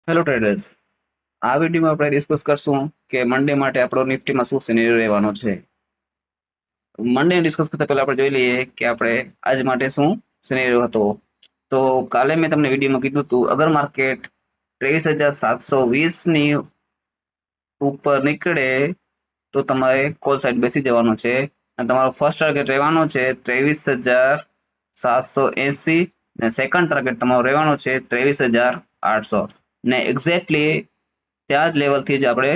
Hello traders, આ વિડીયોમાં આપણે ડિસ્કસ કરશું કે મંડે માટે આપણો નિફ્ટીમાં શું સિનેરિયો રહેવાનો છે. મંડે ડિસ્કસ કરતા પહેલા આપણે જોઈ લઈએ કે આપણે આજ માટે શું સિનેરિયો હતો. તો કાલે મેં તમને વિડીયોમાં કીધું હતું, અગર માર્કેટ 23,720 ની ઉપર નીકળે તો તમારે કોલ સાઈડ બેસી જવાનું છે અને તમારો ફર્સ્ટ ટાર્ગેટ રહેવાનો છે 23,780 ને સેકન્ડ ટાર્ગેટ તમારો રહેવાનો છે 23,800 ને એક્ઝેક્ટલી ત્યાં જ લેવલથી જ આપણે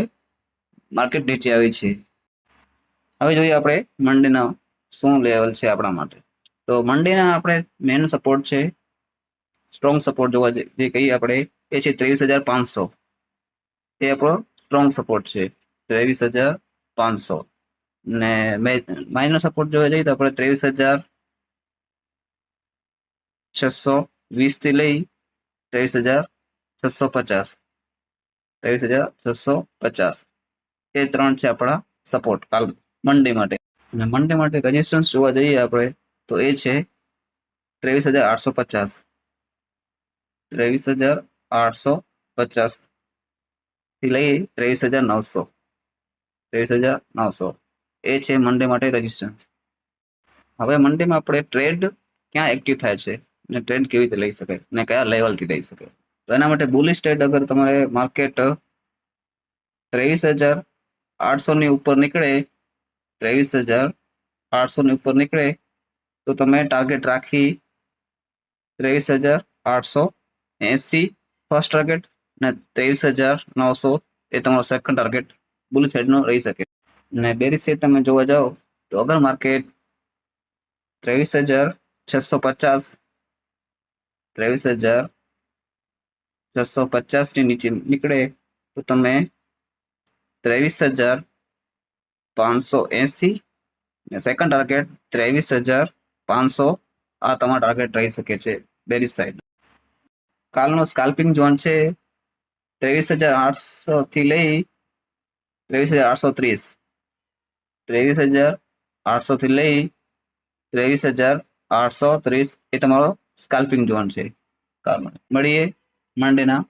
માર્કેટ નીચે આવી છે. હવે જોઈએ આપણે મંડેના શું લેવલ છે આપણા માટે. તો મંડેના આપણે મેન સપોર્ટ છે, સ્ટ્રોંગ સપોર્ટ જોવા જે કહીએ આપણે એ છે 23,500. એ આપણો સ્ટ્રોંગ સપોર્ટ છે 23,500 ને માઇનર સપોર્ટ જોવા જઈએ તો આપણે 23,620 થી લઈ 23,650 23,650 એ ત્રણ છે આપણા સપોર્ટ કાલ મંડે માટે. અને મંડે માટે રેઝિસ્ટન્સ જોવા જઈએ આપણે તો એ છે 23,850 23,850 થી લઈ 23,900 એ છે મંડે માટે રેઝિસ્ટન્સ. હવે મંડેમાં આપણે ટ્રેડ ક્યાં એક્ટિવ થાય છે અને ટ્રેડ કેવી રીતે લઈ શકાય અને કયા લેવલથી લઈ શકાય. તો એના માટે બુલિશ ટ્રેડ અગર તમારે માર્કેટ 23,800 ની ઉપર નીકળે 23,800 ની ઉપર નીકળે તો તમે ટાર્ગેટ રાખી 23,880 ફર્સ્ટ ટાર્ગેટ ને 23,900 એ તમારો સેકન્ડ ટાર્ગેટ બુલિશ સાઈડનો રહી શકે. ને બેરિશ સાઈડ તમે જોવા જાઓ તો અગર માર્કેટ 23,650 23,650 ની નીચે નીકળે તો તમે 23,580 ને સેકન્ડ ટાર્ગેટ 23,500 આ તમારો ટાર્ગેટ રહી શકે છે બેરિશ સાઈડ. કાલનો સ્કાલ્પિંગ ઝોન છે 23,800 થી લઈ 23,830 23,800 થી લઈ 23,830 એ તમારો સ્કાલ્પિંગ ઝોન છે. કાલ મળીએ મંડેના